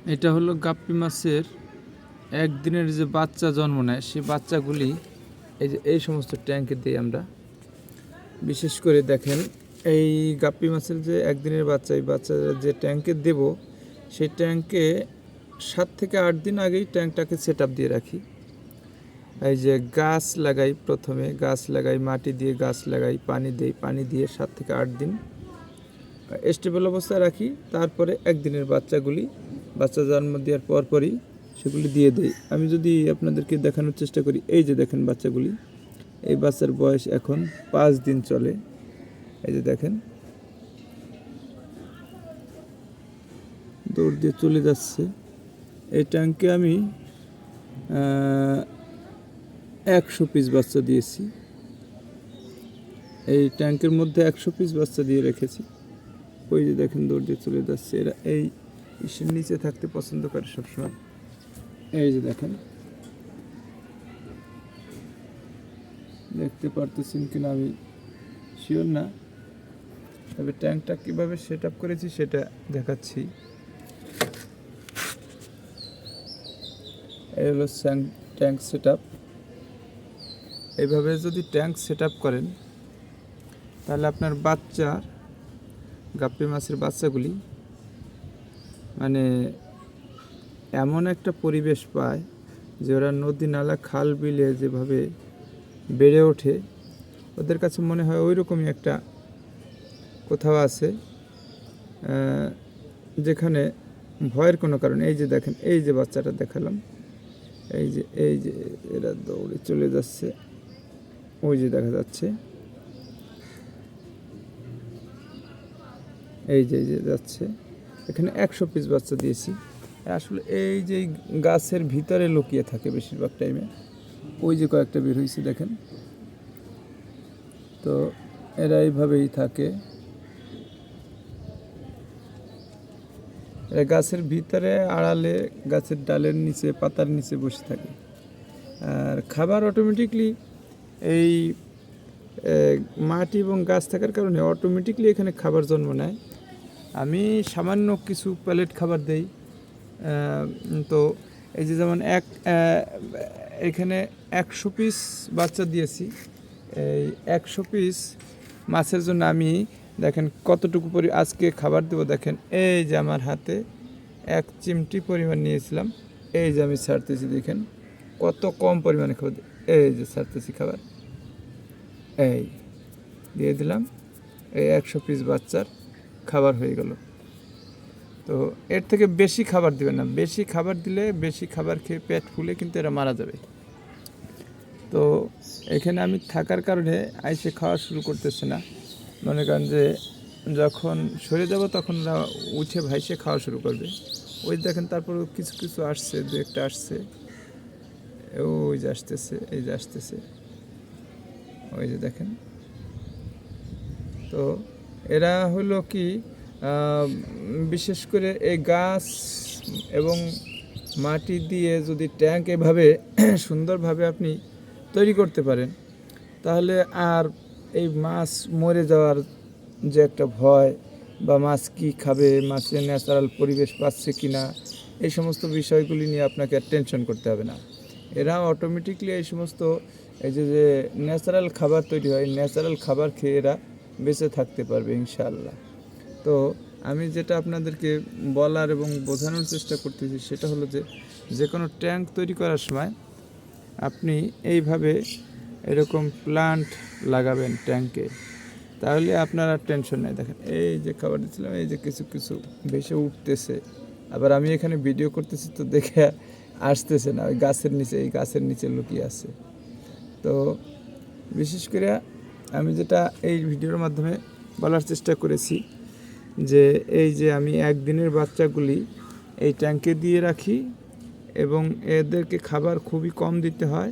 এটা হলো গাপ্পি মাছের একদিনের যে বাচ্চা জন্ম নেয় সেই বাচ্চাগুলি এই সমস্ত ট্যাঙ্কে দিই আমরা। বিশেষ করে দেখেন এই গাপ্পি মাছের যে একদিনের বাচ্চা, এই বাচ্চারা যে ট্যাঙ্কে দেব সেই ট্যাঙ্কে 7 থেকে 8 দিন আগেই ট্যাঙ্কটাকে সেট আপ দিয়ে রাখি। এই যে গাছ লাগাই, প্রথমে গাছ লাগাই, মাটি দিয়ে গাছ লাগাই, পানি দিই, পানি দিয়ে 7 থেকে 8 দিন স্টেবল অবস্থায় রাখি। তারপরে একদিনের বাচ্চা জন্ম দেওয়ার পরপরই সেগুলি দিয়ে দেই। আমি যদি আপনাদেরকে দেখানোর চেষ্টা করি, এই যে দেখেন বাচ্চাগুলি, এই বাচ্চার বয়স এখন 5 দিন চলে। এই যে দেখেন দৌড় দিয়ে চলে যাচ্ছে। এই ট্যাঙ্কে আমি 100 পিস বাচ্চা দিয়েছি। এই ট্যাঙ্কের মধ্যে 100 পিস বাচ্চা দিয়ে রেখেছি। ওই যে দেখেন দৌড় দিয়ে চলে যাচ্ছে। এরা এই ইসের নিচে থাকতে পছন্দ করে সবসময়। এই যে দেখেন, দেখতে পারতেছেন কিনা আমি শিওর না, তবে ট্যাঙ্কটা কীভাবে সেট আপ করেছি সেটা দেখাচ্ছি। এই হলো ট্যাঙ্ক সেট আপ। এইভাবে যদি ট্যাঙ্ক সেট আপ করেন তাহলে আপনার গাপ্পি মাছের বাচ্চাগুলি মানে এমন একটা পরিবেশ পায় যে ওরা নদী নালা খাল বিলে যেভাবে বেড়ে ওঠে, ওদের কাছে মনে হয় ওই রকমই একটা কোথাও আছে, যেখানে ভয়ের কোনো কারণ। এই যে দেখেন, এই যে বাচ্চাটা দেখালাম, এই যে এরা দৌড়ে চলে যাচ্ছে, ওই যে দেখা যাচ্ছে, এই যে যাচ্ছে। এখানে 100 পিস বাচ্চা দিয়েছি। আসলে এই যে গাছের ভিতরে লুকিয়ে থাকে বেশিরভাগ টাইমে। ওই যে কয়েকটা বের হয়েছে দেখেন। তো এরা এইভাবেই থাকে, এরা গাছের ভিতরে আড়ালে, গাছের ডালের নিচে, পাতার নিচে বসে থাকে। আর খাবার অটোমেটিকলি এই মাটি এবং গাছ থাকার কারণে অটোমেটিকলি এখানে খাবার জন্ম নেয়। আমি সামান্য কিছু প্যালেট খাবার দেই। তো এই যে যেমন এখানে 100 পিস বাচ্চা দিয়েছি। এই 100 পিস মাছের জন্য আমি দেখেন কতটুকু আজকে খাবার দেবো। দেখেন এই যে আমার হাতে 1 চিমটি পরিমাণ নিয়েছিলাম, এই যে আমি ছাড়তেছি, দেখেন কত কম পরিমাণে খাবার। এই যে ছাড়তেছি খাবার, এই দিয়ে দিলাম। এই 100 পিস বাচ্চার খাবার হয়ে গেল। তো এর থেকে বেশি খাবার দিবেন না, বেশি খাবার দিলে, বেশি খাবার খেয়ে পেট ফুলে কিন্তু এরা মারা যাবে। তো এখানে আমি থাকার কারণে আইসে খাওয়া শুরু করতেছে না। মনে করেন যে যখন সরে যাব তখন উঠে ভাইসে খাওয়া শুরু করবে। ওই দেখেন তারপর কিছু আসছে, 2-1টা আসছে, ওই যে আসতেছে, এই যে আসতেছে, ওই যে দেখেন। তো এরা হলো কি, বিশেষ করে এই গাছ এবং মাটি দিয়ে যদি ট্যাঙ্ক এভাবে সুন্দরভাবে আপনি তৈরি করতে পারেন, তাহলে আর এই মাছ মরে যাওয়ার যে একটা ভয়, বা মাছ কি খাবে, মাছের ন্যাচারাল পরিবেশ পাচ্ছে কি না, এই সমস্ত বিষয়গুলি নিয়ে আপনাকে আর টেনশন করতে হবে না। এরা অটোমেটিকলি এই সমস্ত এই যে ন্যাচারাল খাবার তৈরি হয়, ন্যাচারাল খাবার খেয়ে এরা বেঁচে থাকতে পারবে ইনশাআল্লাহ। তো আমি যেটা আপনাদেরকে বলার এবং বোঝানোর চেষ্টা করতেছি সেটা হলো যে কোনো ট্যাঙ্ক তৈরি করার সময় আপনি এইভাবে এরকম প্লান্ট লাগাবেন ট্যাঙ্কে, তাহলে আপনার আর টেনশন নেই। দেখেন এই যে খাবার দিচ্ছিলাম, এই যে কিছু ভেসে উঠতেছে, আবার আমি এখানে ভিডিও করতেছি তো দেখে আসতেছে না, ওই গাছের নিচে, এই গাছের নিচে লুকিয়ে আছে। তো বিশেষ করে আমি যেটা এই ভিডিওর মাধ্যমে বলার চেষ্টা করেছি যে এই যে আমি একদিনের বাচ্চাগুলি এই ট্যাঙ্কে দিয়ে রাখি এবং এদেরকে খাবার খুবই কম দিতে হয়।